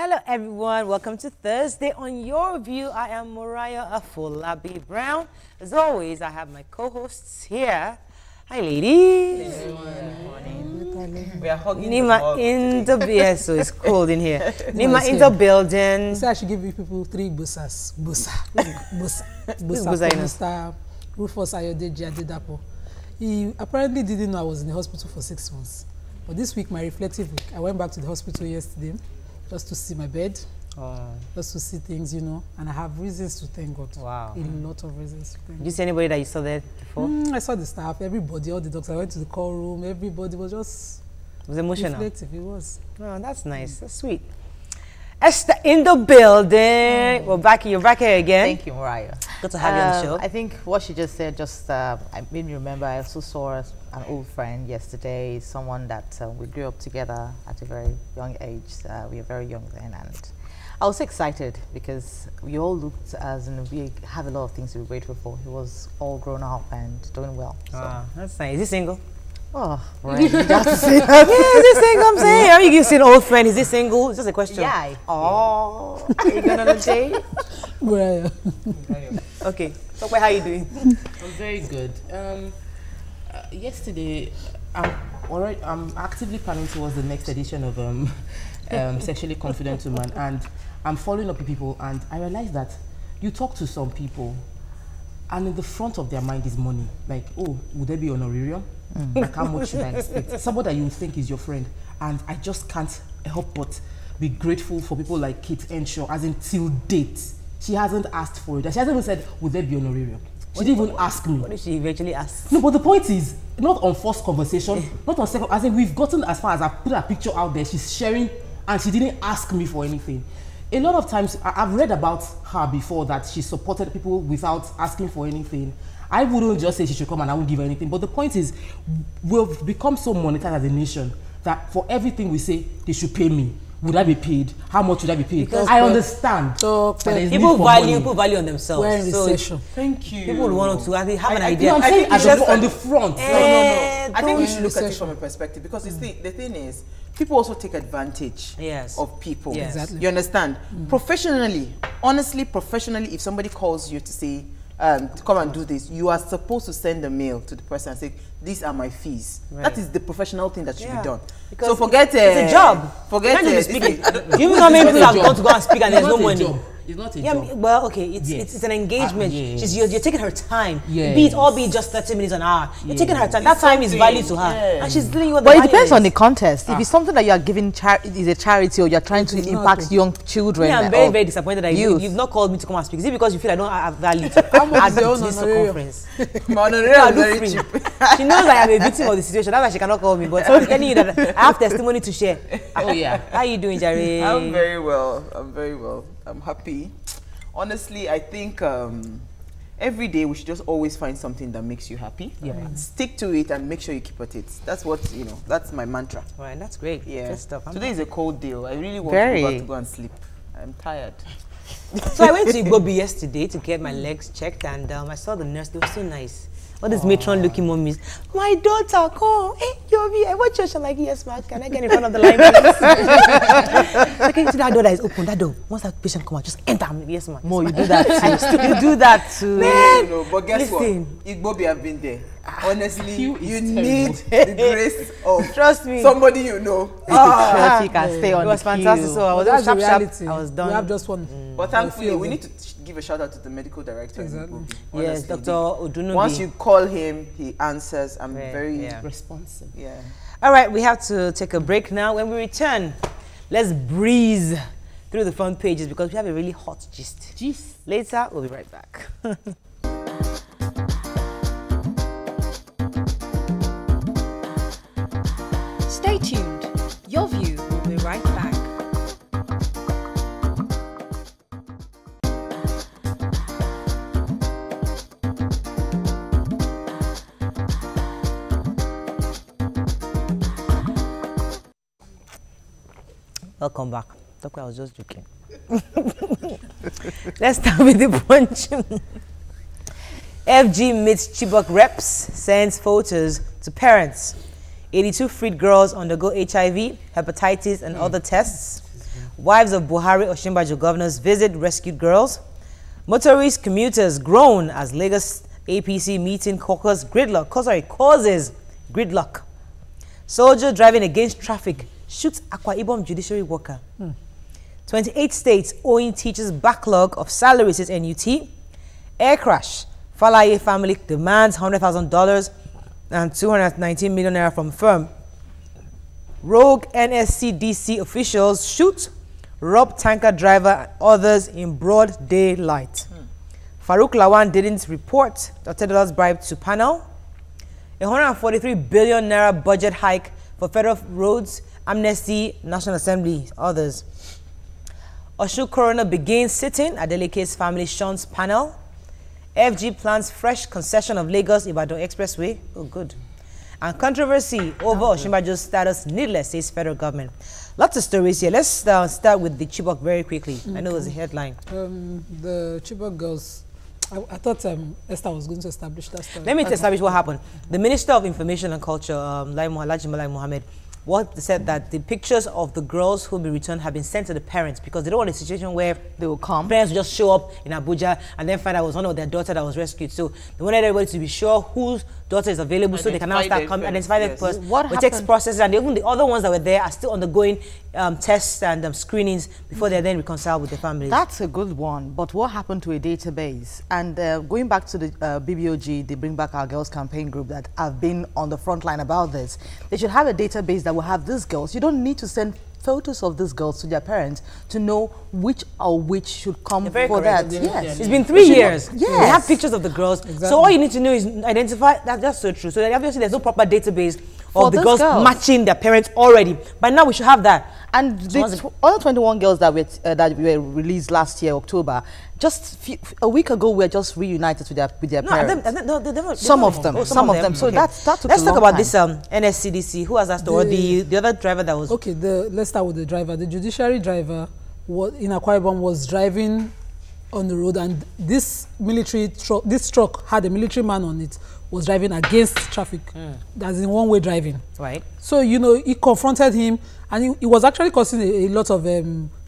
Hello everyone, welcome to Thursday on Your View. I am Mariah Afolabi Brown. As always, I have my co-hosts here. Hi ladies. Good morning. We are hugging Nima in the yes, so it's cold in here. Nima in the building. So I should give you people 3 busas. Busa. Busa. Busa, Mr. Rufus Ayodeji Adedapo. He apparently didn't know I was in the hospital for 6 months. But this week, my reflective week, I went back to the hospital yesterday just to see my bed, just to see things, you know, and I have reasons to thank God. Wow. A lot of reasons to thank God. Did you see anybody that you saw there before? I saw the staff, everybody, all the doctors. I went to the call room, everybody was just It was emotional. reflective. It was. Oh, that's nice. That's sweet. Esther in the building. We're back. You're back here again. Thank you, Mariah. Good to have you on the show. I think what she just said made me remember. I also saw an old friend yesterday, someone that we grew up together at a very young age. We were very young then, and I was excited because we all looked as in we have a lot of things to be grateful for. He was all grown up and doing well. So. Wow, that's nice. Is he single? Oh, right. You have to say that. Yeah, is he single? I'm saying. Are you see an old friend? Is he single? It's just a question. Yeah. Oh, are you going on a date? Well, Okay. So, how are you doing? I'm very good. Yesterday, I'm actively planning towards the next edition of Sexually Confident Woman, and I'm following up with people, and I realized that you talk to some people, and in the front of their mind is money. Like, oh, would there be honorarium? Like, how much should I expect? Somebody that you think is your friend, and I just can't help but be grateful for people like Kate Henshaw, as in till date. She hasn't asked for it. She hasn't even said, would there be honorarium? She didn't even ask me. What did she eventually ask? No, but the point is, not on first conversation, not on second, as in we've gotten as far as I put a picture out there, she's sharing, and she didn't ask me for anything. A lot of times, I've read about her before that she supported people without asking for anything. I wouldn't just say she should come and I won't give her anything, but the point is, we've become so monetized as a nation that for everything we say, they should pay me. Would I be paid? How much would I be paid? Because I understand. so People value on themselves. we're in So recession. Thank you. people want to have an No, idea. I'm saying think as on the front. No. Eh, I think we should don't- look at it from a perspective because the thing is, people also take advantage Yes. of people. Yes. Exactly. You understand? Professionally, honestly, professionally, if somebody calls you to say, to come and do this, you are supposed to send a mail to the person and say, these are my fees. Right. That is the professional thing that should Yeah. be done. Because So forget it's a job. Forget You can't just be speaking. You know how It's many not people a have job. gone to go and speak and there's It's no not a money? job. It's not a Yeah, job. well, okay, it's Yes. it's an engagement. Yes. You're taking her time. Yes. Be it 30 minutes an hour. You're taking her time. That time is value to her, Yeah. and she's doing what the But it value depends is. on the context. If it's something that you are giving is a charity or you're trying to It's not impact a- young children. Yeah, I'm very, very disappointed that youth. you've not called me to come and speak. Is it because you feel I don't have value to How much add is your to own this honorarium? conference? Monorail I is do very free. cheap. She knows I am a victim of the situation. That's why she cannot call me. But I'm telling you that I have testimony to share. Oh, yeah. How are you doing, Jerry? I'm very well. I'm very well. I'm happy. Honestly, I think every day we should just always find something that makes you happy. Yeah. Stick to it and make sure you keep at it. That's what, that's my mantra. Right, that's great. Yeah. Good stuff. Today is a cold day. I really want to go and sleep. I'm tired. So I went to Igbobi yesterday to get my legs checked, and I saw the nurse. They were so nice. All these matron-looking mummies. My daughter, come. Hey, Yobi, I watch church. I'm like, yes, ma. Can I get in front of the line, please? Okay, so that door that is open. That door. Once that patient come out, just enter. I'm like, yes, ma. Mo, you do that too. You do that too. Man, But guess listen. what? Igbobi have been there. Honestly, queue is you terrible. need the grace of Trust me. somebody you know. Ah, you can stay on it was the queue. fantastic. So I was That's the sharp, sharp. reality. I was done. We have just one. But a thankfully, few of we them. need to give a shout out to the medical director. in Exactly. Igbobi. Yes, Honestly, Dr. Odunubi. Once you call him, he answers. I'm Yeah, very, yeah. Responsive. yeah. All right, we have to take a break now. When we return, let's breeze through the front pages because we have a really hot gist. Jeez. Later, we'll be right back. Stay tuned. Your View will be right back. Welcome back. Doctor, I was just joking. Let's start with the punch. FG meets Chibok reps, sends photos to parents. 82 freed girls undergo HIV, hepatitis, and other tests. Wives of Buhari Osinbajo governors visit rescued girls. Motorist commuters groan as Lagos APC meeting causes gridlock. Soldier driving against traffic shoots Akwa Ibom judiciary worker. 28 states owing teachers backlog of salaries, says NUT. Air crash. Falaye family demands $100,000 and 219 million naira from firm. Rogue NSCDC officials shoot, rob tanker driver and others in broad daylight. Farouk Lawan didn't report $30 bribe to panel. 143 billion naira budget hike for federal roads, Amnesty, National Assembly, others. Oshu coroner begins sitting at Delegate's family shuns panel. FG plans fresh concession of Lagos-Ibadan Expressway. Oh, good. And controversy over Osinbajo's status needless, says federal government. Lots of stories here. Let's start with the Chibok very quickly. I know it was a headline. The Chibok girls, I thought Esther was going to establish that story. Let me establish what happened. The Minister of Information and Culture, Alhaji Malai Mohammed, said that the pictures of the girls who will be returned have been sent to the parents because they don't want a situation where They will come. parents will just show up in Abuja and then find out it was one of their daughter that was rescued. So they wanted everybody to be sure whose daughter is available so they can now start coming, identify them first. It takes processes, and even the other ones that were there are still undergoing tests and screenings before they're then reconciled with their families. That's a good one. But what happened to a database? And going back to the BBOG, the Bring Back Our Girls campaign group that have been on the front line about this, they should have a database that will have these girls. You don't need to send photos of these girls to their parents to know which should come for that. Yes. It's been 3 years. Yes. They have pictures of the girls. Exactly. So all you need to know is identify that. That's so true. So obviously there's no proper database of the girls matching their parents already. But now we should have that. And the other 21 girls that were released last year, October, just a week ago, we were just reunited with their parents. Some of them. So okay. that took Let's talk about this NSCDC. Who has that story? The other driver that was... Okay, let's start with the driver. The judiciary driver in Akwa Ibom was driving on the road, and this truck had a military man on it, was driving against traffic. That's in one-way driving. Right. So, you know, he confronted him, and he was actually causing a lot of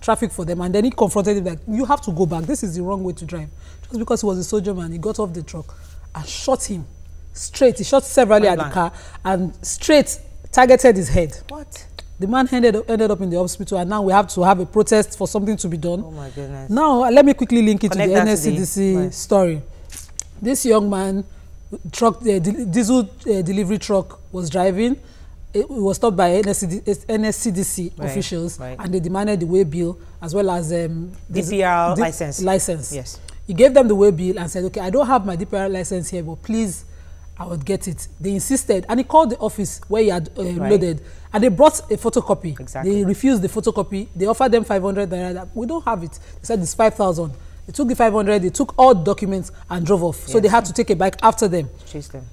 traffic for them. And then he confronted him like, you have to go back. This is the wrong way to drive. Just because he was a soldier man, he got off the truck and shot him straight. He shot severally at the car and straight targeted his head. What? The man ended up in the hospital, and now we have to have a protest for something to be done. Oh my goodness. Now, let me quickly link it to the NSCDC story. This young man, diesel delivery truck, was driving. It was stopped by NSCDC officials, and they demanded the way bill as well as DPR license. Yes. He gave them the way bill and said, okay, I don't have my DPR license here, but please, I would get it. They insisted, and he called the office where he had loaded, and they brought a photocopy. Exactly. They refused the photocopy. They offered them 500 naira. We don't have it. They said it's 5,000. They took the 500. They took all the documents and drove off. Yes. So they had to take a bike after them. Chase them.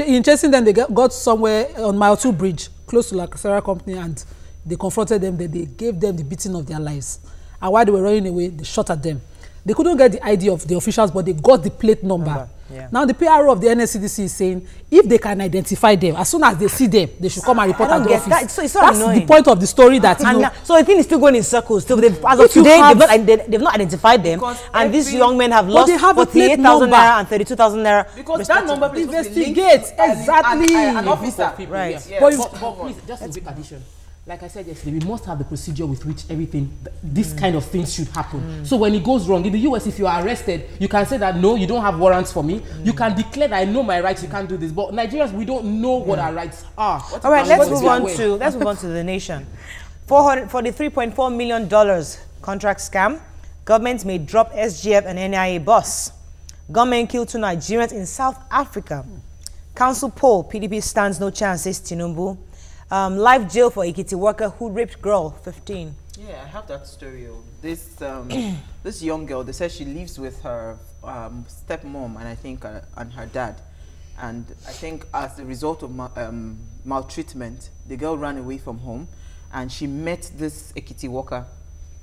In chasing them, they got somewhere on Mile 2 Bridge, close to La Casera Company, and they confronted them. They gave them the beating of their lives. And while they were running away, they shot at them. They couldn't get the ID of the officials, but they got the plate number. Yeah. Now the PRO of the NSCDC is saying if they can identify them, as soon as they see them, they should come and report at the office. That's the point of the story that you know. So I think it's still going in circles. Still, as of today, they've not identified them, and these young men have lost 48,000 naira and 32,000 naira. Because that number investigates exactly. An officer, right? Yeah. But please, just a quick addition. Like I said yesterday, we must have the procedure with which this kind of things should happen. So when it goes wrong, in the US, if you are arrested, you can say that, no, you don't have warrants for me. You can declare that I know my rights, you can't do this. But Nigerians, we don't know what our rights are. All right, let's move on to the nation. $43.4 million contract scam. Government may drop SGF and NIA boss. Gunmen kill 2 Nigerians in South Africa. Council poll, PDP stands no chance, says Tinubu. Life jail for Ekiti worker who raped girl, 15. Yeah, I have that story. This this young girl, they said she lives with her stepmom and I think and her dad. And I think as a result of maltreatment, the girl ran away from home and she met this Ekiti worker.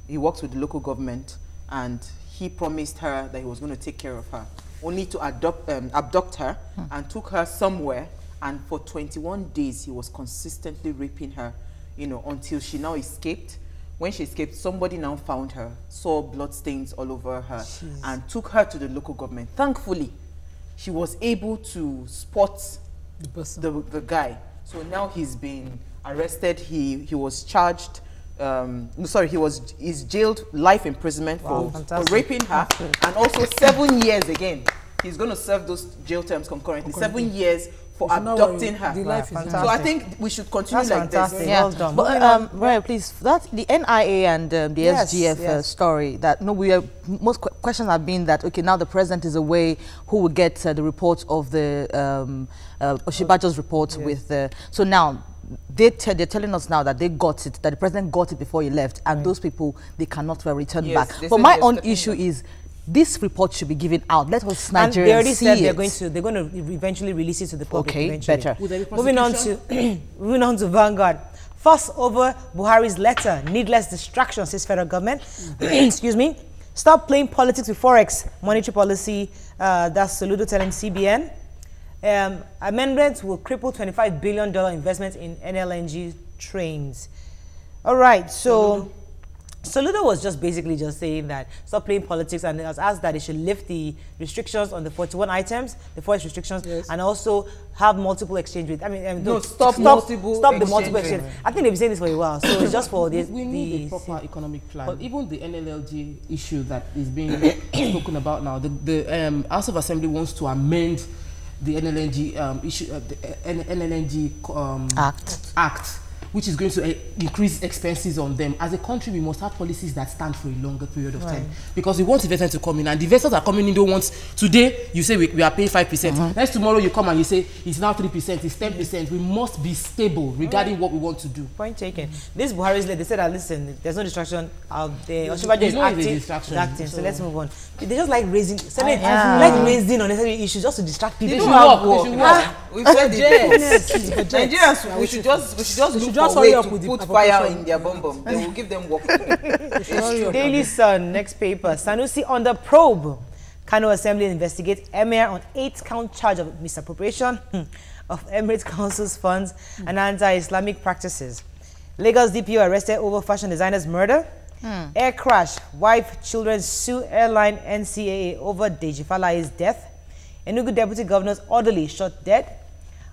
He works with the local government and he promised her that he was going to take care of her, only to abduct her and took her somewhere. And for 21 days, he was consistently raping her, you know, until she now escaped. when she escaped, somebody now found her, saw blood stains all over her, and took her to the local government. Thankfully, she was able to spot the guy. So now he's been arrested. He was charged. He's jailed life imprisonment for raping her, and also 7 years again. He's going to serve those jail terms concurrently. 7 years for adopting her. So I think we should continue like this. Well done. But Ryan, please, that the NIA and the SGF story. That most questions have been that okay, now the president is away. Who will get the report of the Oshibajo's report with the? So now they're telling us now that they got it, that the president got it before he left, and those people they cannot return back. But my own issue is, this report should be given out. Let us Nigerians see it. They already said they're going to eventually release it to the public. Okay, better. Moving on to Vanguard. Fuss over Buhari's letter. Needless distraction, says federal government. Excuse me. Stop playing politics with forex monetary policy. That's Soludo telling CBN. Amendments will cripple $25 billion investment in NLNG trains. All right, so Soludo was just basically just saying that stop playing politics, and it was asked that they should lift the restrictions on the 41 items, the forest restrictions, and also have multiple exchange rates. I mean, stop the multiple exchange. I think they've been saying this for a while, so it's just for this. We need a proper economic plan. But even the NLLG issue that is being spoken about now, the House of Assembly wants to amend the NLNG issue, the NLNG Act, which is going to increase expenses on them. As a country, we must have policies that stand for a longer period of time. Because we want investors to come in, and the investors are coming in, don't want, today you say we are paying 5%. Next tomorrow you come and you say it's now 3%, it's 10%. We must be stable regarding what we want to do. Point taken. This Buhari's letter, they said that, listen, there's no distraction out there. Oshibajo is acting, so let's move on. They just like raising, raising unnecessary issues just to distract people. They should work. We've said it. Nigerians, we should just look for a way to put fire in their bomb. They will give them work. Daily Sun, next paper. Sanusi under probe. Kano Assembly investigates Emir on 8-count charge of misappropriation of Emirates Council's funds and anti-Islamic practices. Lagos DPO arrested over fashion designer's murder. Air crash. Wife, children sue airline NCAA over Deji Falaye's death. Enugu Deputy Governor's orderly shot dead.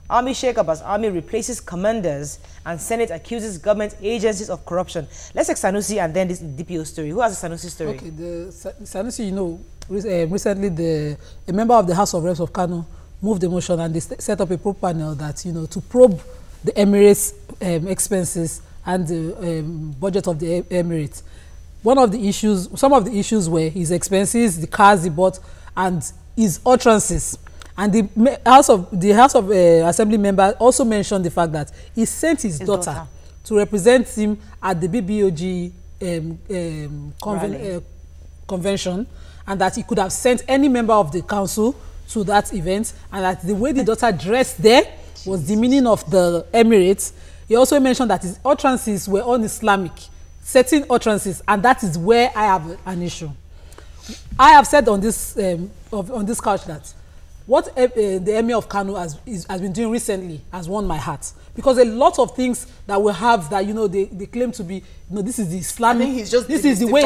Army shake-up as army replaces commanders, and Senate accuses government agencies of corruption. Let's take Sanusi and then this DPO story. Who has the Sanusi story? Okay, the Sanusi, you know, recently a member of the House of Reps of Kano moved a motion, and they set up a probe panel that, you know, to probe the Emirates expenses and the budget of the Emirates. Some of the issues were his expenses, the cars he bought, and his utterances. And the House of Assembly member also mentioned the fact that he sent his daughter to represent him at the BBOG convention, and that he could have sent any member of the council to that event, and that the way the daughter dressed there was demeaning of the Emirates. He also mentioned that his utterances were un-Islamic, certain utterances, and that is where I have an issue. I have said on this couch that what the Emir of Kano has been doing recently has won my heart, because a lot of things that we have that, you know, they claim to be, you know, this is the Islamic, this is the way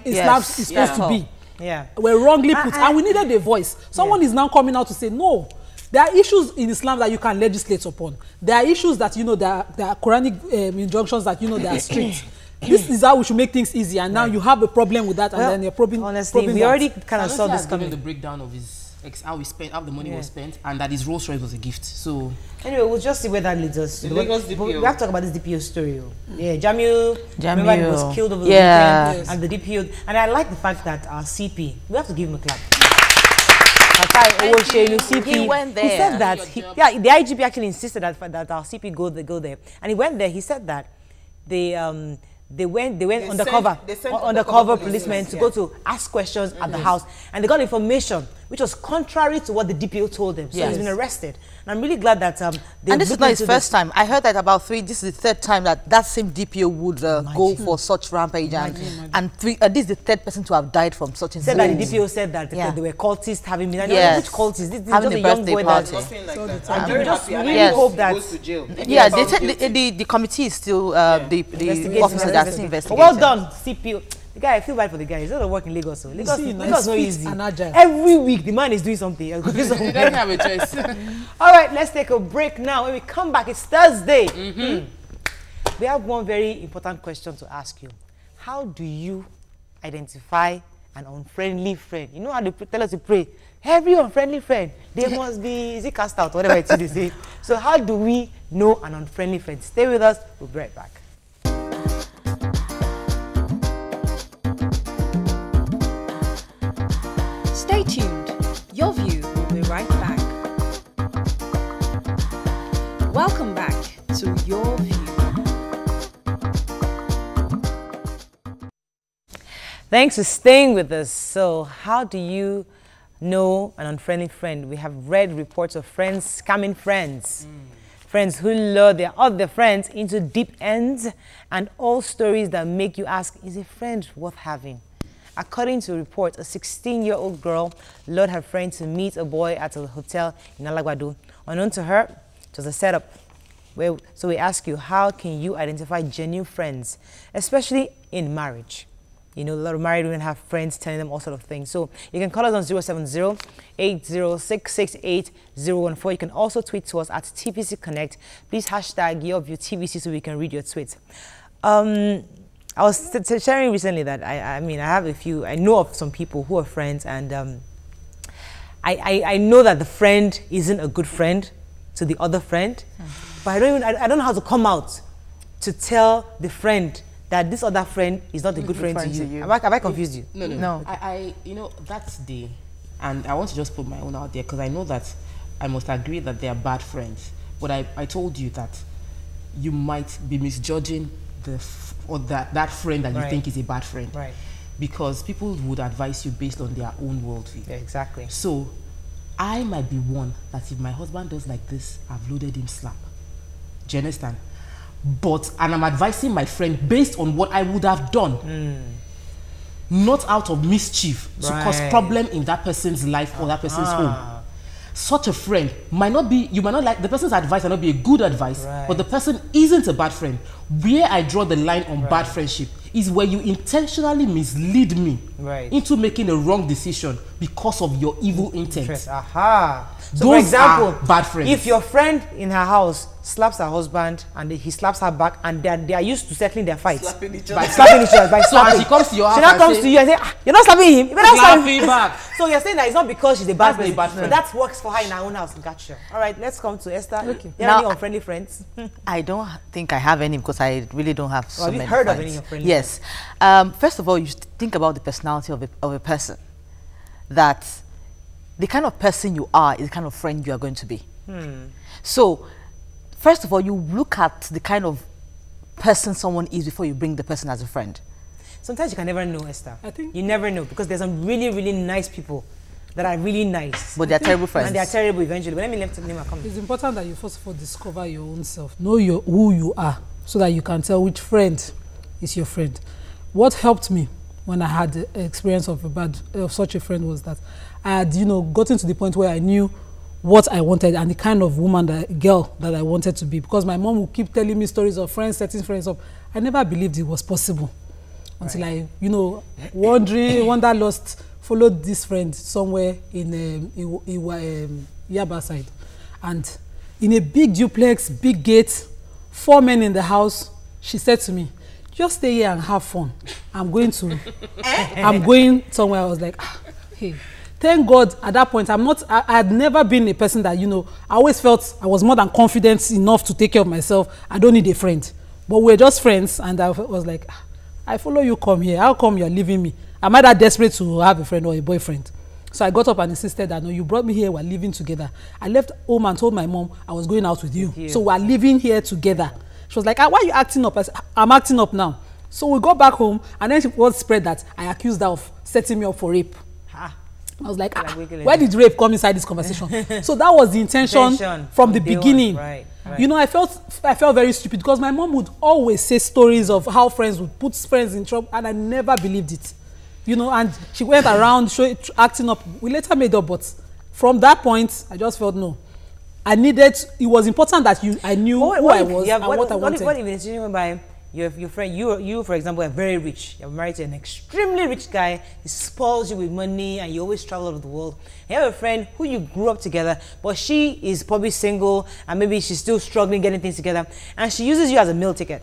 Islam is supposed to be. Yeah, were wrongly put, and we needed a voice. Someone is now coming out to say no. There are issues in Islam that you can legislate upon. There are issues that, you know, there are Quranic injunctions that, you know, they are strict. This is how we should make things easy, and now you have a problem with that, and then you're probing. Honestly, we already kind of saw this coming. The breakdown of his how the money was spent, and that his Rolls Royce was a gift. So anyway, we'll just see where that leads us. The Lagos DPO. We have to talk about this DPO story. Yeah, Jamiu. Remember, he was killed over the weekend, and the DPO. And I like the fact that our CP, we have to give him a clap. He went there. He said that. The IGP actually insisted that our CP go there, and he went there. He said that they went undercover policemen to go to ask questions at the house, and they got information which was contrary to what the DPO told them. So Yes. he's been arrested. And I'm really glad that And this is not his first time. I heard that about this is the third time that same DPO would go for such rampage. And this is the third person to have died from such Said that the incidents. DPO said that Yeah. they were cultists having been. I Yes. don't know which cultists. This is Having just a a young birthday boy party. that. Nothing like that. I'm I'm very just happy. And really I hope he that- goes to jail. Yeah, Found they guilty. said the committee is still the Investigating, officer that's investigating. investigating. Well done, CPO. The guy, I feel bad for the guy. He's not working in Lagos. So Lagos, see, Lagos nice is not feet easy. and agile. Every week, the man is doing something. He'll go do He something. doesn't have a choice. All right, let's take a break now. When we come back, it's Thursday. We have one very important question to ask you. How do you identify an unfriendly friend? You know how they tell us to pray? Every unfriendly friend, they must be, is it cast out, whatever it is they say. So how do we know an unfriendly friend? Stay with us. We'll be right back. Stay tuned. Your View will be right back. Welcome back to Your View. Thanks for staying with us. So how do you know an unfriendly friend? We have read reports of friends scamming friends. Friends who lure their other friends into deep ends, and all stories that make you ask, is a friend worth having? According to reports, a 16-year-old girl lured her friend to meet a boy at a hotel in Alagbado. Unknown to her, it was a setup. So we ask you, how can you identify genuine friends, especially in marriage? You know, a lot of married women have friends telling them all sort of things. So you can call us on 070-806-68014. You can also tweet to us at TVC Connect. Please hashtag YourViewTVC so we can read your tweets. I was sharing recently that I know of some people who are friends, and I know that the friend isn't a good friend to the other friend, but I don't know how to come out to tell the friend that this other friend is not a good friend to you. Have I confused you? No. You know, that's and I want to just put my own out there, because I know that I must agree that they are bad friends. But I told you that you might be misjudging that friend that you think is a bad friend. Right. Because people would advise you based on their own worldview. Yeah, exactly. So I might be one that if my husband does like this, I've loaded him slap. Do you understand? And I'm advising my friend based on what I would have done. Not out of mischief to cause problem in that person's life or that person's home. Such a friend might not be, you might not like, the person's advice might not be a good advice, but the person isn't a bad friend. Where I draw the line on bad friendship is where you intentionally mislead me into making a wrong decision because of your evil intent. Aha. So Those for example, are bad friends. If your friend in her house slaps her husband and he slaps her back, and they are used to settling their fights Slapping each by other. slapping each other, by So slapping. as she comes to your house, She now and comes say, to you and say, you're not slapping him. You're not slap slapping me back. So you're saying that it's not because she's a bad That's person, a bad but friend. that works for her in her own house. Gotcha. All right, let's come to Esther. Okay. You Now- have any unfriendly friends? I don't think I have any, because I really don't have so Have you many heard of friends. any unfriendly Yes. First of all, you think about the personality of a person. That the kind of person you are is the kind of friend you are going to be. So, first of all, you look at the kind of person someone is before you bring the person as a friend. Sometimes you can never know, Esther. I think- you never know, because there's some really, really nice people that are really nice. But they're terrible friends. And they are terrible eventually. But let me name a comment. It's important that you first of all discover your own self. Know who you are, so that you can tell which friend is your friend. What helped me when I had the experience of such a friend was that I had, gotten to the point where I knew what I wanted and the kind of girl that I wanted to be. Because my mom would keep telling me stories of friends setting friends up. I never believed it was possible until I, wanderlust, followed this friend somewhere in Yaba side, and in a big duplex, big gate, 4 men in the house. She said to me, "Just stay here and have fun. I'm going somewhere." I was like, hey. Thank God at that point, I had never been a person that, I always felt I was more than confident enough to take care of myself. I don't need a friend. But we're just friends, and I was like, I follow you, come here. How come you're leaving me? Am I that desperate to have a friend or a boyfriend? So I got up and insisted that, no, you brought me here, we're living together. I left home and told my mom I was going out with you. So we're living here together. She was like, why are you acting up? I said, I'm acting up now. So we got back home, and then she was spread that I accused her of setting me up for rape. I was like, Like wiggling. where did rape come inside this conversation? So that was the intention from the day one. beginning. Right. You know, I felt very stupid because my mom would always say stories of how friends would put friends in trouble, and I never believed it. You know, and she went around acting up. We later made up, but from that point, I just felt no. I needed. It was important that I knew who I was and what I wanted. What if the situation whereby your friend, you for example, are very rich. You're married to an extremely rich guy. He spoils you with money, and you always travel all over the world. You have a friend who you grew up together, but she is probably single, and maybe she's still struggling getting things together, and she uses you as a meal ticket.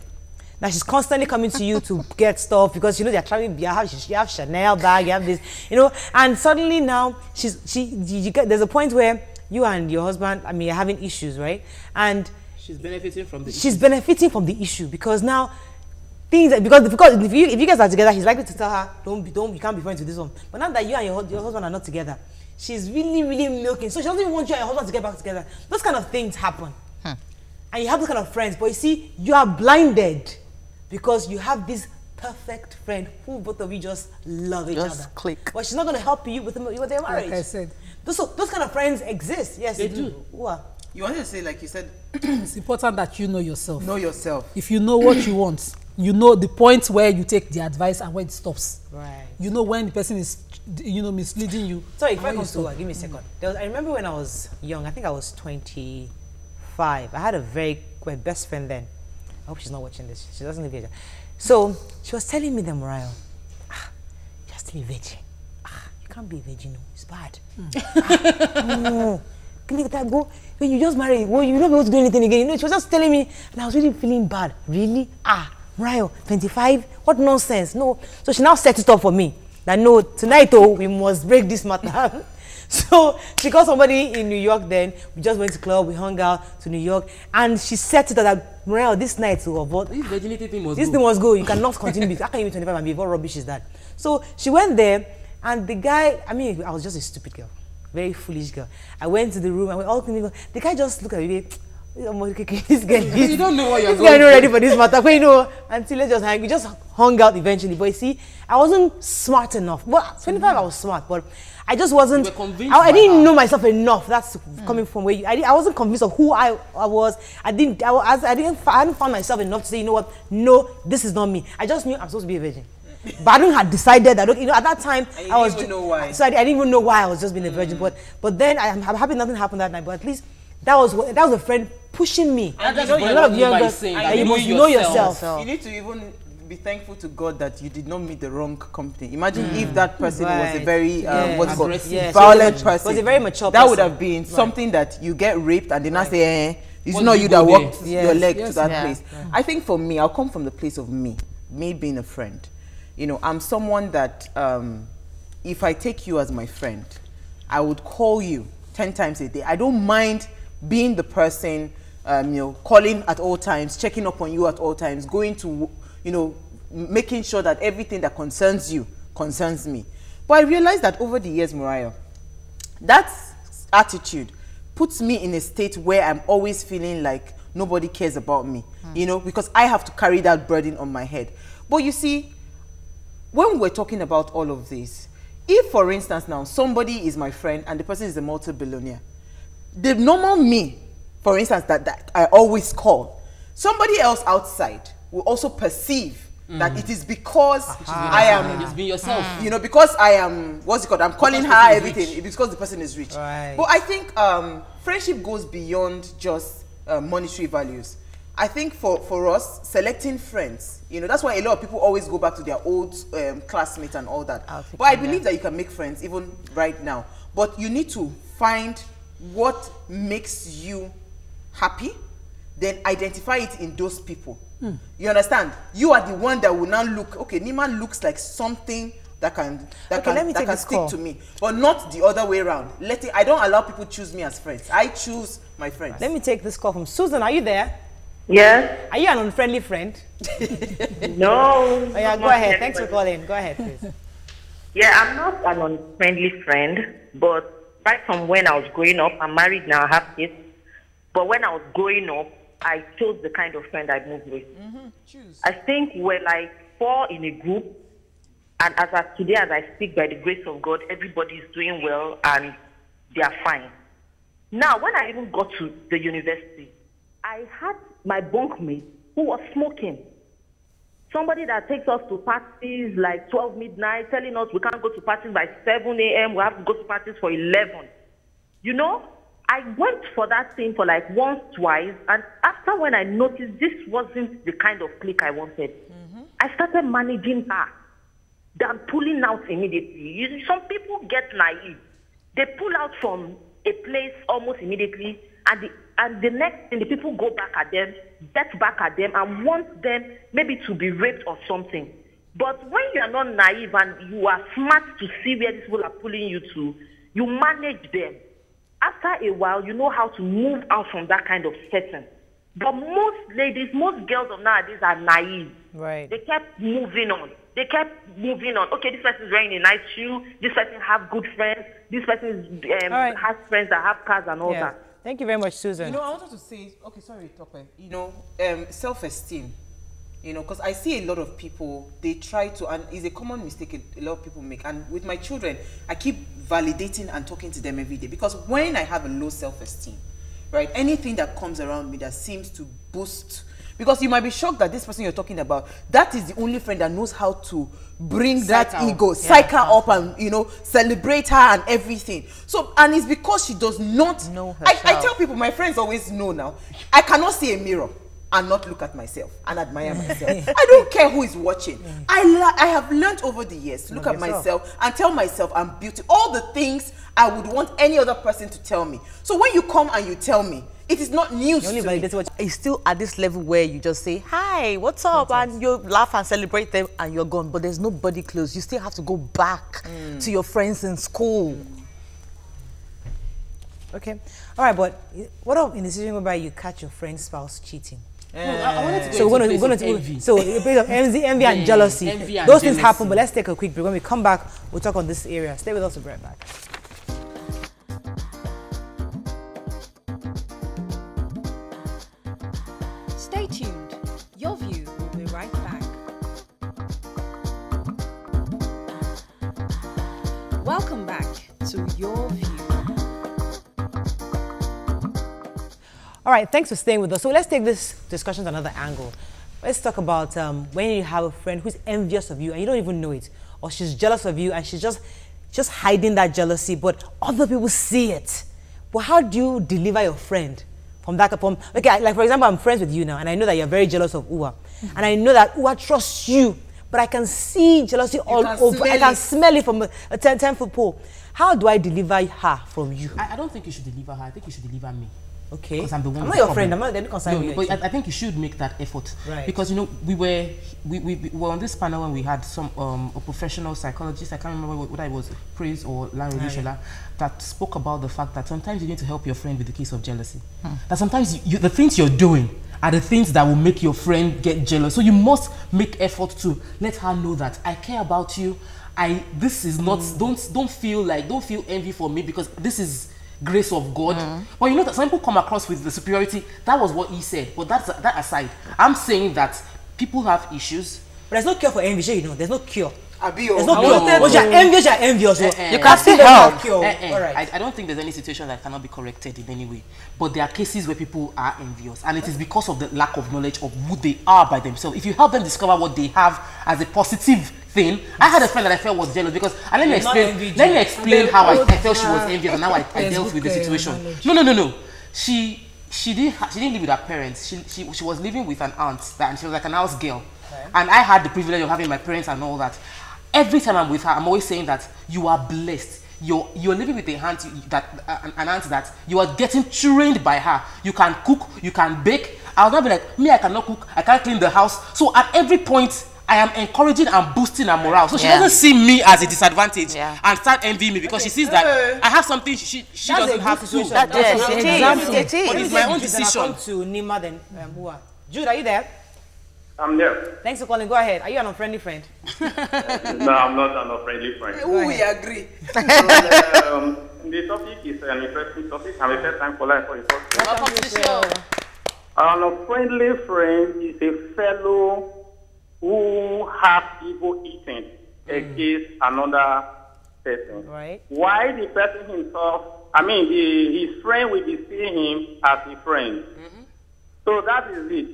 Now she's constantly coming to you to get stuff because you know they're traveling. You have Chanel bag, you have this, you know, and suddenly now there's a point where you and your husband, I mean, you're having issues, right? And she's benefiting from the issue because now things because if you guys are together, he's likely to tell her you can't be friends with this one. But now that you and your husband are not together, she's really milking. So she doesn't even want you and your husband to get back together. Those kind of things happen, and you have those kind of friends. But you see, you are blinded because you have this perfect friend who both of you just love each other. Click. But she's not going to help you with their marriage. Like I said, those kind of friends exist. Yes, they do. What? You wanted to say, like you said, it's important that you know yourself. know yourself. If you know what you want, you know the point where you take the advice and when it stops. Right. You know when the person is, you know, misleading you. Sorry, if I come to give me a second. I remember when I was young, I think I was 25. I had my best friend then. I hope she's not watching this. She doesn't live here. So she was telling me that, Mariah, you're still a virgin. You can't be a virgin. No, it's bad. No. Can you let that go? When you just marry, well, you're not able to do anything again. You know, she was just telling me, and I was really feeling bad. Really? Mariah, 25? What nonsense? No. So she now set it up for me. That no, tonight, we must break this matter. So she called somebody in New York then. We just went to club, we hung out to New York, and she set it up that, Mariah, this night, this virginity thing must thing must go. You cannot continue. How can you be 25 and be, what rubbish is that? So she went there, and the guy, I mean, I was just a stupid girl. Very foolish girl. I went to the room, and we all came. The guy just looked at me. This guy, you don't know what you're going. This guy not ready for this matter. But you know, until we just hung out eventually. But you see, I wasn't smart enough. Well, 25, I was smart, but I just wasn't. I didn't know myself enough. That's coming from where I wasn't convinced of who I was. I hadn't found myself enough to say, you know what? No, this is not me. I just knew I'm supposed to be a virgin. But I hadn't decided that, you know, at that time I was didn't know why. So I didn't even know why I was just being a virgin. But then I'm happy nothing happened that night. But at least that was a friend pushing me. And that's a lot of young girls, you must know yourself. You need to even be thankful to God that you did not meet the wrong company. Imagine if that person was a very violent person. Was a very mature person. That would have been something that you get raped and then I say, it's not you that walked your leg to that place. I think for me, I'll come from the place of me being a friend. You know, I'm someone that if I take you as my friend, I would call you 10 times a day. I don't mind being the person, you know, calling at all times, checking up on you at all times, going to, you know, making sure that everything that concerns you concerns me. But I realized that over the years, Mariah, that attitude puts me in a state where I'm always feeling like nobody cares about me, you know, because I have to carry that burden on my head. But you see, when we're talking about all of this, if, for instance, now somebody is my friend and the person is a multi-billionaire, the normal me, for instance, that I always call, somebody else outside will also perceive that it is because I am, just be yourself. You know, because I am, what's it called? I'm calling her everything. It's because the person is rich. Right. But I think friendship goes beyond just monetary values. I think for us, selecting friends, you know, that's why a lot of people always go back to their old classmates and all that. But I believe that you can make friends even right now. But you need to find what makes you happy, then identify it in those people. You understand? You are the one that will now look, okay, Nima looks like something that can stick to me, but not the other way around. I don't allow people to choose me as friends. I choose my friends. Let me take this call from Susan. Are you there? Yes. Are you an unfriendly friend? No. Oh, yeah, go ahead. Thanks for calling. Go ahead, please. Yeah, I'm not an unfriendly friend, but right from when I was growing up, I'm married now, I have kids. But when I was growing up, I chose the kind of friend I moved with. I think we're like 4 in a group, And as of today, as I speak, by the grace of God, everybody is doing well and they are fine. Now, when I even got to the university, I had my bunkmate who was smoking. Somebody that takes us to parties like 12 midnight, telling us we can't go to parties by 7 a.m., we have to go to parties for 11. You know, I went for that thing for like once, twice, and after when I noticed this wasn't the kind of clique I wanted, I started managing her than pulling out immediately. Some people get naive. They pull out from a place almost immediately, and the next thing, the people go back at them, get back at them, and want them maybe to be raped or something. But when you are not naive and you are smart to see where these people are pulling you to, you manage them. After a while, you know how to move out from that kind of setting. But most ladies, most girls of nowadays are naive. Right. They kept moving on. Okay, this person is wearing a nice shoe. This person have good friends. This person has friends that have cars and all that. Thank you very much, Susan. You know, I wanted to say, okay, sorry, Tope. You know, self-esteem. You know, because I see a lot of people, they try to, and it's a common mistake a lot of people make. And with my children, I keep validating and talking to them every day. Because when I have a low self-esteem, right, anything that comes around me that seems to boost, because you might be shocked that this person you're talking about, that is the only friend that knows how to bring that ego, psych her up and, you know, celebrate her and everything. So, and it's because she does not know herself. I tell people, my friends always know now, I cannot see a mirror and not look at myself and admire myself. I don't care who is watching. I have learned over the years to look at myself and tell myself I'm beautiful. All the things I would want any other person to tell me. So when you come and you tell me, it is not news to me. It's still at this level where you just say, hi, what's up? And you laugh and celebrate them and you're gone. But there's nobody close. You still have to go back to your friends in school. Okay. All right, but what about in the situation whereby you catch your friend's spouse cheating? I wanted to So we're going to envy. so a bit of envy and jealousy. Envy and Those things jealousy. happen, but let's take a quick break. When we come back, we'll talk on this area. Stay with us, we'll be right back. Stay tuned. Your View will be right back. Welcome back to Your View. All right, thanks for staying with us. So let's take this discussion to another angle. Let's talk about when you have a friend who's envious of you and you don't even know it, or she's jealous of you and she's just hiding that jealousy, but other people see it. But how do you deliver your friend from that? Okay, like for example, I'm friends with you now, and I know that you're very jealous of Uwa, and I know that Uwa trusts you, but I can see jealousy all over. I can smell it from a 10-foot pole. How do I deliver her from you? I don't think you should deliver her. I think you should deliver me. Okay. Because I'm the one. I'm not your friend. I'm not. They're not concerned. No, but I think you should make that effort. Right. Because you know we were on this panel when we had some a professional psychologist. I can't remember whether it was Praise or Larry Rishola that spoke about the fact that sometimes you need to help your friend with the case of jealousy. That sometimes the things you're doing are the things that will make your friend get jealous. So you must make effort to let her know that I care about you. This is not. Don't feel envy for me because this is grace of God. But you know that some people come across with the superiority. That was what he said. But that aside, I'm saying that people have issues. But there's no cure for envy, you know. There's no cure. There's no cure. Once you're envious, you're envious. You can still help. All right. I don't think there's any situation that cannot be corrected in any way. But there are cases where people are envious. And it is because of the lack of knowledge of who they are by themselves. If you help them discover what they have as a positive thing. I had a friend that I felt was jealous because, and let me explain how I felt she was envious and how I dealt with the situation. No. She didn't live with her parents. She was living with an aunt and she was like an house girl. Okay. And I had the privilege of having my parents and all that. Every time I'm with her, I'm always saying that you are blessed. You're living with an aunt that you are getting trained by her. You can cook, you can bake. I'll not be like, me, I cannot cook, I can't clean the house. So at every point, I am encouraging and boosting her morale. So she doesn't see me as a disadvantage and start envying me because she sees that I have something she doesn't have to. It is. But it's my own decision. To Nima than Uwa. Jude, are you there? I'm there. Thanks for calling. Go ahead. Are you an unfriendly friend? No, I'm not an unfriendly friend. We agree. So, the topic is an interesting topic. I'm a first time caller for the first. Welcome to the show. An unfriendly friend is a fellow who has evil eating. against another person. Right. Why the person himself, his friend will be seeing him as a friend. So that is it.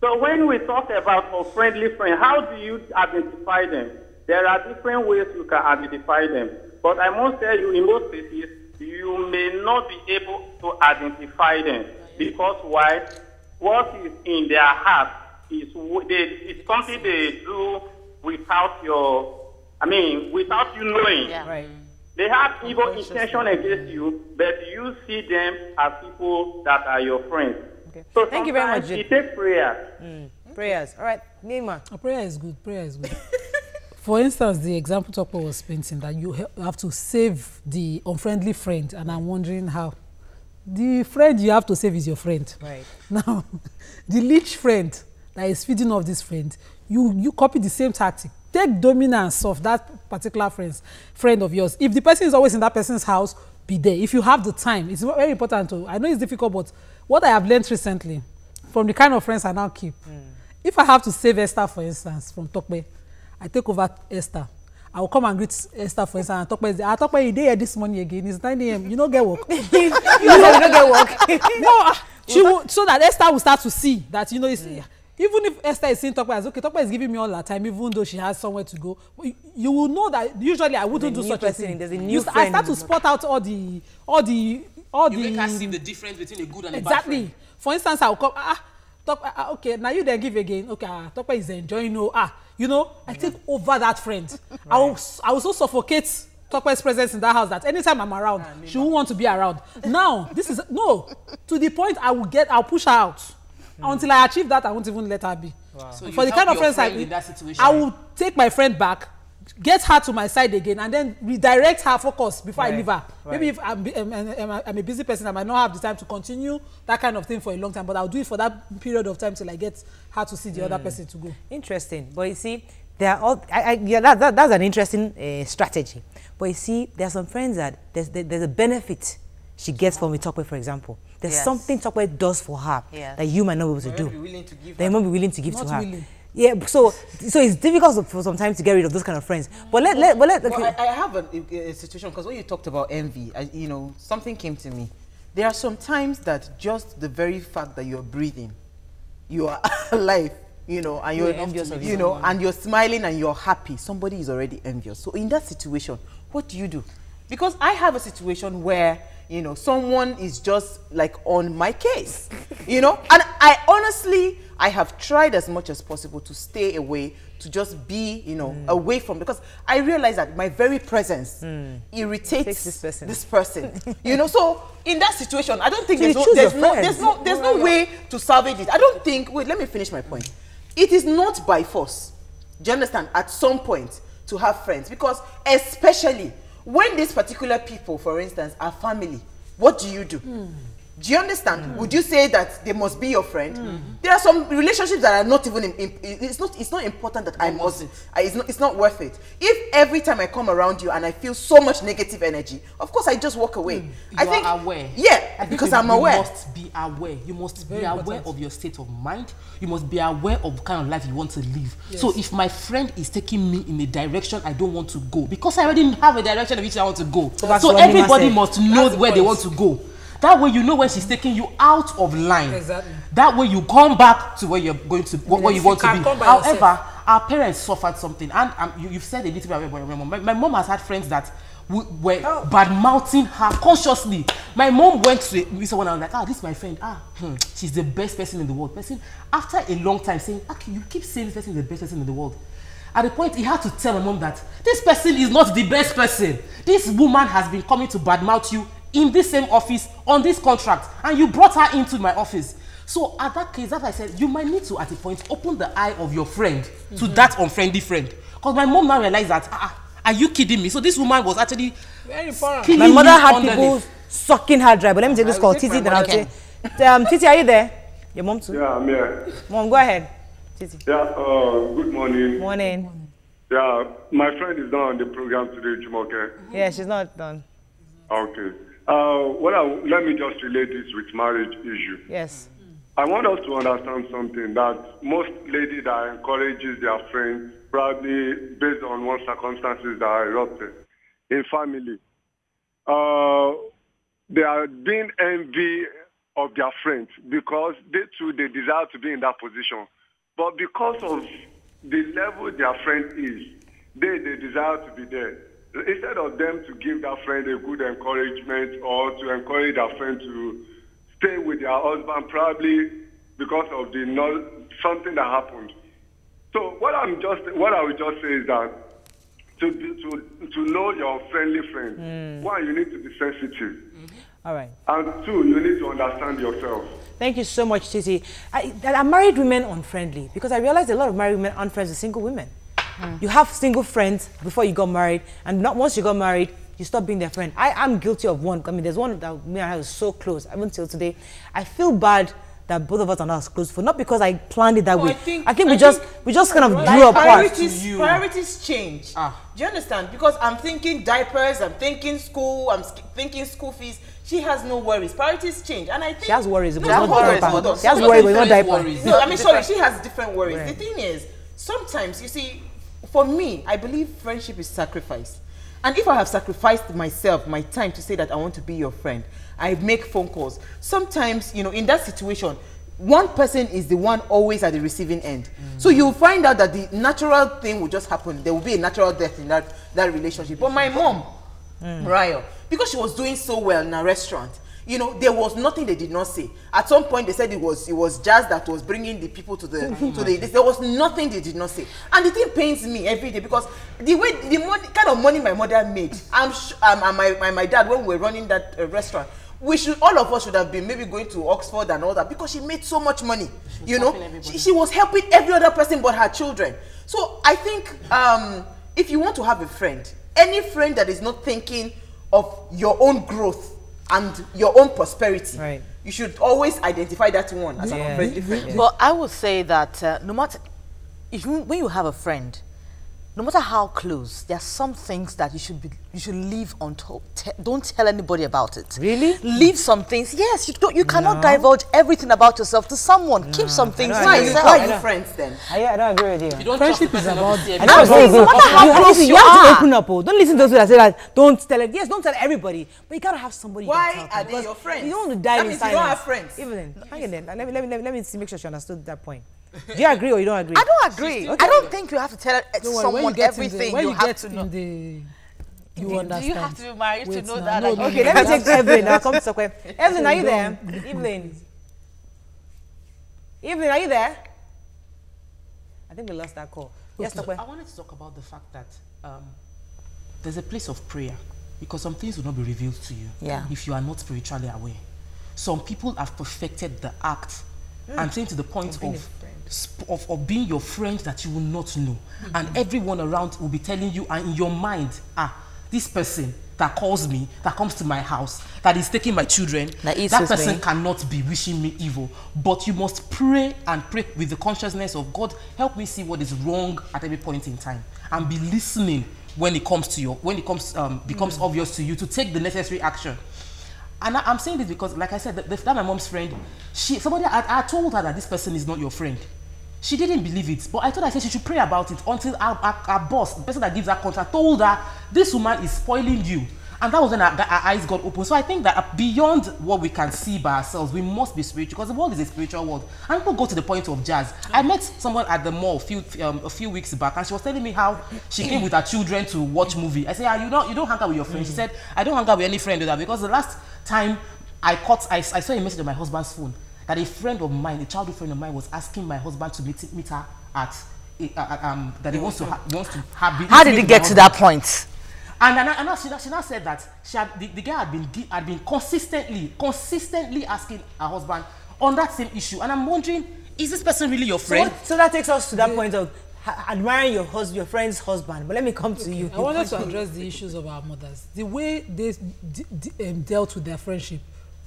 So when we talk about a friendly friend, how do you identify them? There are different ways you can identify them. But I must tell you, in most cases, you may not be able to identify them. Because why? What is in their heart is it's something they do without without you knowing. Yeah. Right. They have evil intention against you, but you see them as people that are your friends. Okay. So Thank you very much. it takes prayer. Prayers. All right, Nima. Prayer is good. Prayer is good. For instance, the example Topo was painting, that you have to save the unfriendly friend, and I'm wondering how. The friend you have to save is your friend. Right. Now, the leech friend that is feeding off this friend, you copy the same tactic. Take dominance of that particular friend of yours. If the person is always in that person's house, be there. If you have the time, it's very important to. I know it's difficult, but what I have learned recently from the kind of friends I now keep, if I have to save Esther, for instance, from Tokpe, I take over Esther. I will come and greet Esther, for instance, and Tokpe, you there this morning again. It's 9 a.m. You don't get work. You don't get work. No, she will, so that Esther will start to see that, you know, it's, even if Esther is seeing Tokpe as, okay, Tokpe is giving me all her time, even though she has somewhere to go, you will know that usually I wouldn't do such a thing. There's a new friend. I start to spot out all the. You make her see the difference between a good and a bad friend. Exactly. For instance, I will come, okay, now you then give again. Okay, Tokpe is enjoying, I take over that friend. Right. I will so suffocate Tokpe's presence in that house that anytime I'm around, she won't want to be around. Now, this is, to the point I'll push her out. Until I achieve that, I won't even let her be. Wow. So for the kind of friends I will take my friend back, get her to my side again, and then redirect her focus before I leave her. Right. Maybe if I'm a busy person, I might not have the time to continue that kind of thing for a long time, but I'll do it for that period of time till I get her to see the other person to go. Interesting. But you see, there are all, that's an interesting strategy. But you see, there are some friends that there's a benefit she gets from a Tokpe, for example. There's something Tokpe does for her that you might not be able to do. They might be willing to give to her. Willing. Yeah, so it's difficult for some time to get rid of those kind of friends. But I have a situation, because when you talked about envy, something came to me. There are some times that just the very fact that you're breathing, you are alive, and you're envious of and you're smiling and you're happy, somebody is already envious. So in that situation, what do you do? Because I have a situation where someone is just like on my case, and I honestly, I have tried as much as possible to stay away, to just be, away from, because I realize that my very presence irritates this person. So in that situation, I don't think there's no way to salvage it. I don't think, wait, let me finish my point. It is not by force, do you understand, at some point to have friends, because especially when these particular people, for instance, are family, what do you do? Do you understand? Would you say that they must be your friend? There are some relationships that are not even, it's not important that I must, it's not worth it. If every time I come around you and I feel so much negative energy, of course I just walk away. I think aware. Yeah, because I'm aware. You must be aware. You must be aware of your state of mind. You must be aware of the kind of life you want to live. Yes. So if my friend is taking me in a direction I don't want to go, because I already have a direction of which I want to go, so everybody must know where they want to go. That way you know when she's taking you out of line. Exactly. That way you come back to where you're going to, where you want to be. However, our parents suffered something, and you've said a little bit about my mom. My mom has had friends that were bad-mouthing her consciously. My mom went to someone and was like, this is my friend. She's the best person in the world. After a long time saying, okay, you keep saying this person is the best person in the world. At the point, he had to tell my mom that this person is not the best person. This woman has been coming to badmouth you in this same office, on this contract, and you brought her into my office. So at that case, as I said, you might need to, at a point, open the eye of your friend to that unfriendly friend. Because my mom now realized that, are you kidding me? So this woman was actually very important. My mother had people sucking her dry, but let me take this call. Titi, then I'll say, Titi, are you there? Your mom too? Yeah, I'm here. Mom, go ahead. Titi. Yeah, good morning. Morning. Yeah, my friend is not on the program today, Jumoke. Yeah, she's not done. Okay. Let me just relate this with marriage issue. Yes. I want us to understand something, that most ladies that encourages their friends, probably based on one circumstances that are erupted in family, they are being envy of their friends because they too, they desire to be in that position. But because of the level their friend is, they desire to be there. Instead of them to give their friend a good encouragement or to encourage their friend to stay with their husband, probably because of something that happened. So what I would just say is that to know your friendly friend, one, you need to be sensitive. All right. And two, you need to understand yourself. Thank you so much, Titi. Are married women unfriendly? Because I realized a lot of married women aren't friends with single women. You have single friends before you got married, and not once you got married, you stop being their friend. I'm guilty of one. I mean, there's one that me and I was so close, even till today. I feel bad that both of us are not as close for, not because I planned it that way. I think we just kind of grew apart. Priorities change. Do you understand? Because I'm thinking diapers, I'm thinking school, I'm thinking school fees. She has no worries. Priorities change, and I think she has worries. She has worries, she has worries, but not diapers. No, I mean, sorry, she has different worries. Right. The thing is, sometimes you see, for me, I believe friendship is sacrifice. And if I have sacrificed myself, my time to say that I want to be your friend, I make phone calls. Sometimes, you know, in that situation, one person is the one always at the receiving end. So you'll find out that the natural thing will just happen. There will be a natural death in that relationship. But my mom, Ryo, because she was doing so well in a restaurant, you know, there was nothing they did not say. At some point, they said it was Jazz that was bringing the people to the there was nothing they did not say. And the thing pains me every day because the kind of money my mother made, and my dad, when we were running that restaurant, all of us should have been maybe going to Oxford and all that because she made so much money. You know, she was helping every other person but her children. So I think if you want to have a friend, any friend that is not thinking of your own growth and your own prosperity, right, you should always identify that one as a friendly friend. But I would say that no matter when you have a friend, no matter how close, there are some things that you should leave untold. Don't tell anybody about it. Really? Leave some things. Yes, you cannot divulge everything about yourself to someone. Keep some things to yourself. Why are you friends then? I don't agree with you. Friendship is about no matter how close you have to open up. Don't listen to those that say that. Don't tell it. Yes, don't tell everybody. But you gotta have somebody. Why are they your friends? You don't want to die in silence. You don't have friends. Evelyn, hang in there. Let me see. Make sure she understood that point. Do you agree or you don't agree? I don't agree. Okay. I don't think you have to tell someone everything. When you have to know. You understand. Do you have to be married to know that? No, okay, let me take Evelyn. I'll come to Sokwe. Evelyn, are you there? Evelyn, are you there? I think we lost that call. Yes, Sokwe. I wanted to talk about the fact that there's a place of prayer because some things will not be revealed to you if you are not spiritually aware. Some people have perfected the act. I'm saying to the point of being your friend that you will not know. And everyone around will be telling you, and in your mind, this person that calls me, that comes to my house, that is taking my children, that person cannot be wishing me evil. But you must pray and pray with the consciousness of God, help me see what is wrong at every point in time. And be listening when it comes to becomes obvious to you to take the necessary action. And I'm saying this because, like I said, that my mom's friend, I told her that this person is not your friend. She didn't believe it, but I told her, I said she should pray about it until our boss, the person that gives her contract, told her, this woman is spoiling you. And that was when our eyes got open. So I think that beyond what we can see by ourselves, we must be spiritual, because the world is a spiritual world. And people go to the point of Jazz. I met someone at the mall a few weeks back, and she was telling me how she came with her children to watch movie. I said, you don't hang out with your friends. She said, I don't hang out with any friend with that, because the last time I saw a message on my husband's phone that a friend of mine, a childhood friend of mine, was asking my husband to meet her at that he wants to have. How did it get to that point? And she now said that the guy had been consistently asking her husband on that same issue. And I'm wondering, is this person really your friend? So that takes us to that point of admiring your friend's husband. But let me come to you. I wanted to address the issues of our mothers. The way they dealt with their friendship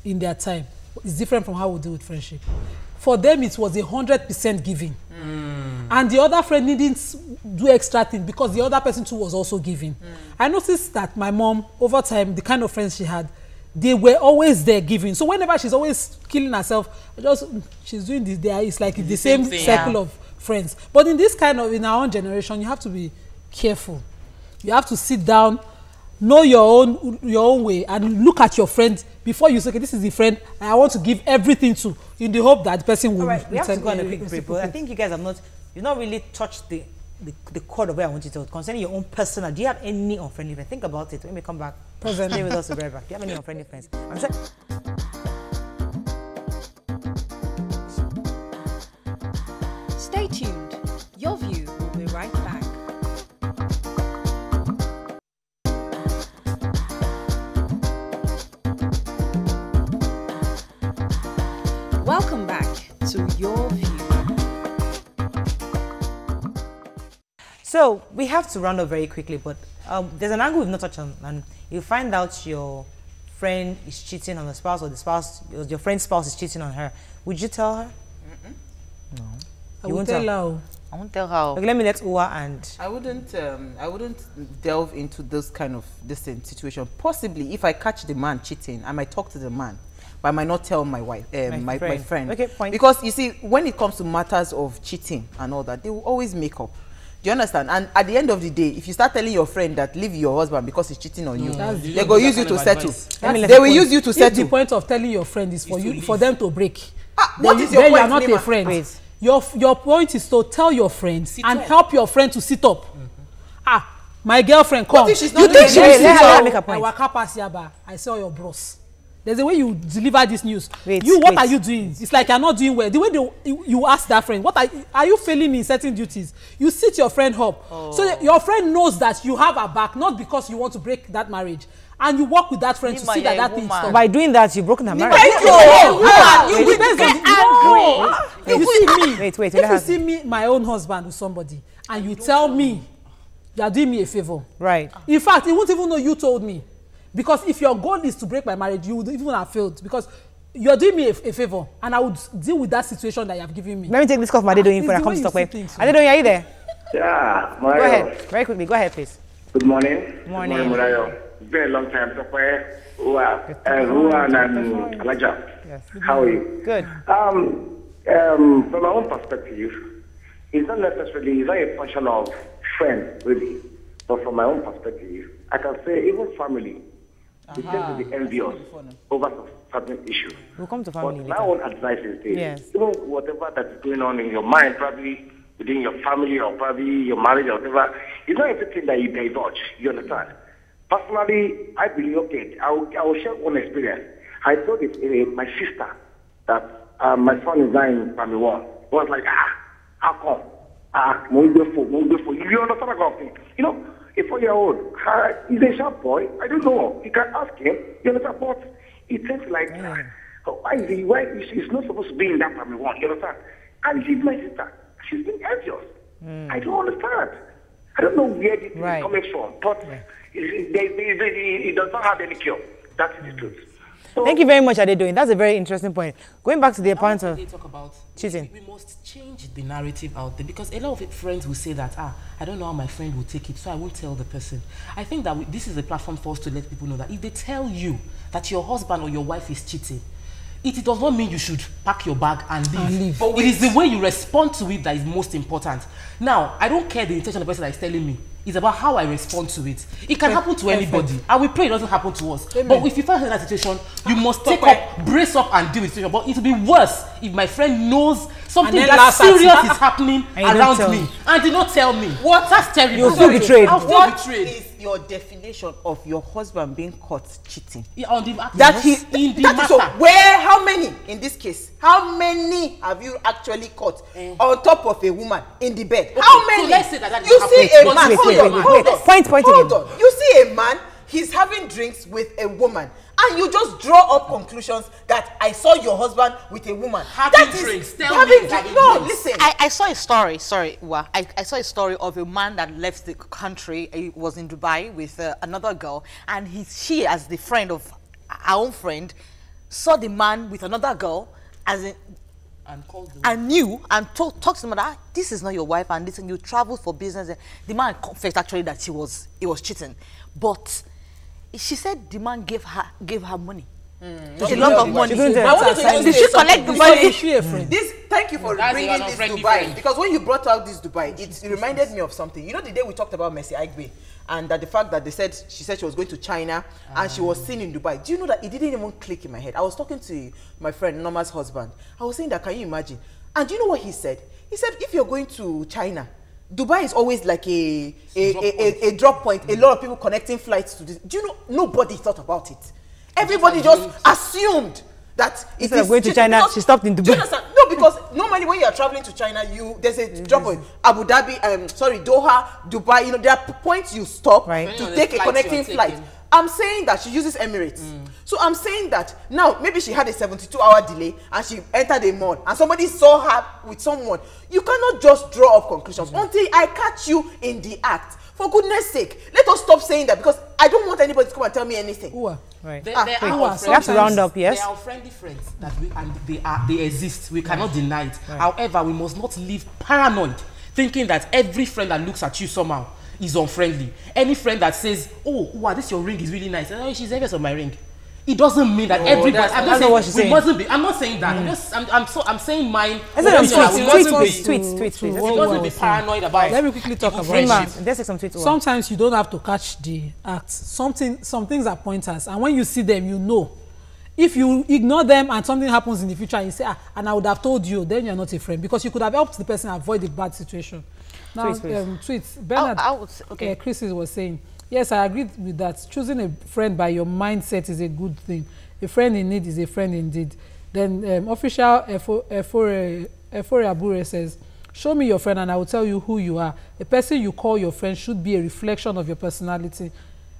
in their time is different from how we deal with friendship. For them, it was 100% giving. And the other friend didn't do extra things because the other person too was also giving. I noticed that my mom, over time, the kind of friends she had, they were always there giving. So whenever she's always killing herself, she's doing this there. It's like the same circle of friends. But in this kind of, in our own generation, you have to be careful. You have to sit down, know your own way, and look at your friend before you say, okay, this is the friend I want to give everything to, in the hope that the person will. All right, we have to go on a quick break, but I think you guys have you've not really touched the core of where I want you to concerning your own personal. Do you have any unfriendly friends? Think about it when we come back. Stay with us, we'll be right back. Do you have any unfriendly friends? I'm sure. Stay tuned. Your View will be right back. Welcome back to Your View. So we have to round up very quickly, but there's an angle we've not touched on, and you find out your friend is cheating on the spouse, or your friend's spouse is cheating on her. Would you tell her? No. I won't tell her. I won't tell her. Okay, let me let Uwa and. I wouldn't delve into this kind of situation. Possibly, if I catch the man cheating, I might talk to the man, but I might not tell my wife, my friend. Okay, point. Because you see, when it comes to matters of cheating and all that, they will always make up. Do you understand? And at the end of the day, if you start telling your friend that leave your husband because he's cheating on you, they go use you to settle. They will use you to settle. If the point of telling your friend is for them to break. What is your point? You are not a friend. Wait. Your point is to tell your friend and help your friend to sit up. My girlfriend, come. You think she's make a point? I saw your bros. There's a way you deliver this news. What are you doing? It's like you're not doing well. The way you ask that friend, are you failing in certain duties? You sit your friend up. So your friend knows that you have her back, not because you want to break that marriage. And you work with that friend to see that thing stops. By doing that, you've broken her marriage. You see me. Wait. If you see me, my own husband with somebody, and you tell me, you are doing me a favor. Right. In fact, he won't even know you told me. Because if your goal is to break my marriage, you would even have failed. Because you're doing me a favor, and I would deal with that situation that you have given me. Let me take this call from Adedoyin before I come to talk. Adedoyin, are you there? Yeah, go ahead. Very quickly. Go ahead, please. Good morning. Morning. Murayo. It's been a long time. So, Ruan and Alaja. Yes. How are you? Good. From my own perspective, it's not necessarily, it's not a function of friends, really. But from my own perspective, I can say even family, they tend to be envious over certain issues. We'll come to family but later. My own advice is this. Yes. Even whatever that is going on in your mind, probably within your family or probably your marriage or whatever, it's not everything that you divulge, you understand? Personally, I believe, okay, I will share one experience. I told my sister that my son is now in primary 1. It was like, how come? You understand what I'm saying? You know, a 4-year-old, he's a sharp boy. I don't know. You can ask him. You understand? But it seems like, why she's not supposed to be in that primary 1. You understand? And she's my sister. She's been envious. I don't understand. I don't know where this is coming from. But it does not have any cure. That's the truth. So, thank you very much, Adedoyin. That's a very interesting point. Going back to the point of talk about cheating. We must change the narrative out there, because a lot of friends will say that, I don't know how my friend will take it, so I won't tell the person. I think that this is a platform for us to let people know that if they tell you that your husband or your wife is cheating, it does not mean you should pack your bag and leave. But it is the way you respond to it that is most important. Now, I don't care the intention of the person that is telling me. It's about how I respond to it. It can happen to anybody, and we pray it doesn't happen to us. Amen. But if you find in that situation, you must brace up and deal with the situation. But it will be worse if my friend knows something that serious is happening around me and did not tell me. What? That's terrible. You'll feel betrayed. I'll feel betrayed. What is your definition of your husband being caught cheating? On the so how many in this case? How many have you actually caught on top of a woman in the bed? Okay, how many? So let's say that you see a man. Hold on. Hold on. You see a man. He's having drinks with a woman, and you just draw up conclusions that I saw your husband with a woman. Having drinks. Listen. I saw a story. Sorry, I saw a story of a man that left the country. He was in Dubai with another girl, and she, as the friend of our own friend, saw the man with another girl, and knew and talked to him that this is not your wife, and listen, you traveled for business. The man confessed actually that he was cheating, but she said the man gave her money. A lot of money. Did she collect the money? Is she a friend? Thank you for bringing this Dubai. Because when you brought out this Dubai, it reminded me of something. You know the day we talked about Mercy Aigbe, and that the fact that she said she was going to China and she was seen in Dubai. Do you know that it didn't even click in my head? I was talking to my friend Norma's husband. I was saying that, can you imagine? And do you know what he said? He said, if you're going to China, Dubai is always like a drop point. A lot of people connecting flights to this. Do you know, nobody thought about it. Everybody just assumed that instead of going to China, she stopped in Dubai. Do you understand? No, because normally when you are traveling to China, there's a drop point. Abu Dhabi, Doha, Dubai. You know, there are points you stop to take a connecting flight. I'm saying that she uses Emirates. So I'm saying that now maybe she had a 72-hour delay and she entered a mall and somebody saw her with someone. You cannot just draw up conclusions until I catch you in the act. For goodness sake, let us stop saying that, because I don't want anybody to come and tell me anything. Right. There are we have to round up, yes? They are friendly friends that they exist. We cannot deny it. Right. However, we must not live paranoid, thinking that every friend that looks at you somehow is unfriendly. Any friend that says, "Oh, wow, this your ring is really nice," oh, she's envious of my ring. It doesn't mean that everybody. I'm not saying what she's saying. Mustn't be. I'm not saying that. I'm saying mine. Tweets. We mustn't be paranoid about. Let me quickly talk about friendship. Let's take some tweets. Sometimes you don't have to catch the act. Some things are pointers, and when you see them, you know. If you ignore them and something happens in the future, and you say, and I would have told you, then you're not a friend, because you could have helped the person avoid a bad situation. Now, tweets. Bernard, Chris was saying, yes, I agree with that. Choosing a friend by your mindset is a good thing. A friend in need is a friend indeed. Then official Efore Abure says, show me your friend and I will tell you who you are. A person you call your friend should be a reflection of your personality.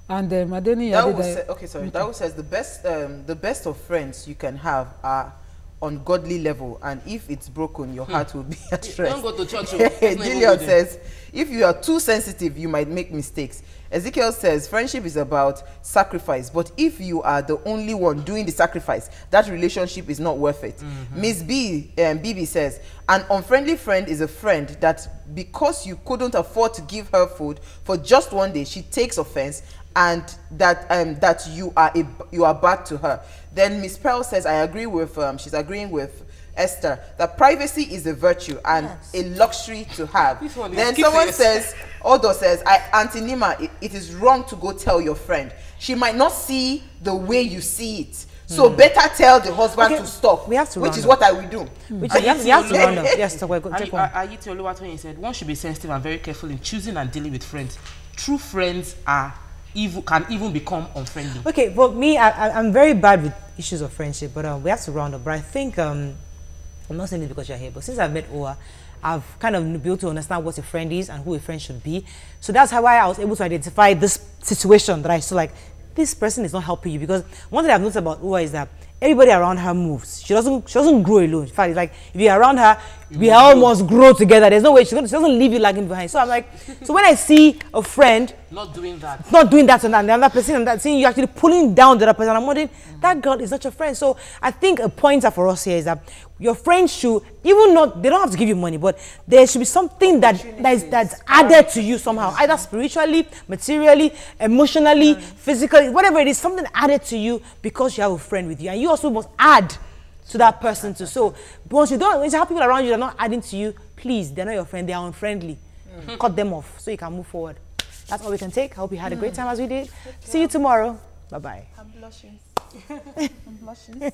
And Madeni Dawu says the best of friends you can have are on godly level, and if it's broken, your heart will be at rest. Don't go to church. Dillion says, if you are too sensitive, you might make mistakes. Ezekiel says, friendship is about sacrifice, but if you are the only one doing the sacrifice, that relationship is not worth it. Miss Bibi says, an unfriendly friend is a friend that because you couldn't afford to give her food for just one day, she takes offense and that you are bad to her. Then Miss Pearl says, I agree with, she's agreeing with Esther, that privacy is a virtue and a luxury to have. Then someone says, Odo says, Auntie Nima, it is wrong to go tell your friend. She might not see the way you see it. So better tell the husband to stop, we have to which is what I will do. We have to round up. Yes, so Ayiti Oluwatoyin said, one should be sensitive and very careful in choosing and dealing with friends. True friends can even become unfriendly. Okay, but me, I'm very bad with issues of friendship, but we have to round up. But I think, I'm not saying this because you're here, but since I've met Owa, I've kind of been able to understand what a friend is and who a friend should be. So that's how I was able to identify this situation that I saw, like, this person is not helping you. Because one thing I've noticed about Owa is that everybody around her moves. She doesn't grow alone. In fact, it's like if you're around her, we all must grow together. There's no way she doesn't leave you lagging behind. So I'm like, so when I see a friend not doing that and the other person and that seeing you actually pulling down the other person, I'm wondering, that girl is not your friend. So I think a pointer for us here is that your friends should, they don't have to give you money, but there should be something that's added to you somehow, either spiritually, materially, emotionally, physically, whatever it is, something added to you because you have a friend with you, and you also must add to that person too. So when you have people around you that are not adding to you, please, they're not your friend, they are unfriendly. Cut them off so you can move forward. That's all we can take. I hope you had a great time as we did. See you tomorrow. Bye-bye. I'm blushing. I'm blushing.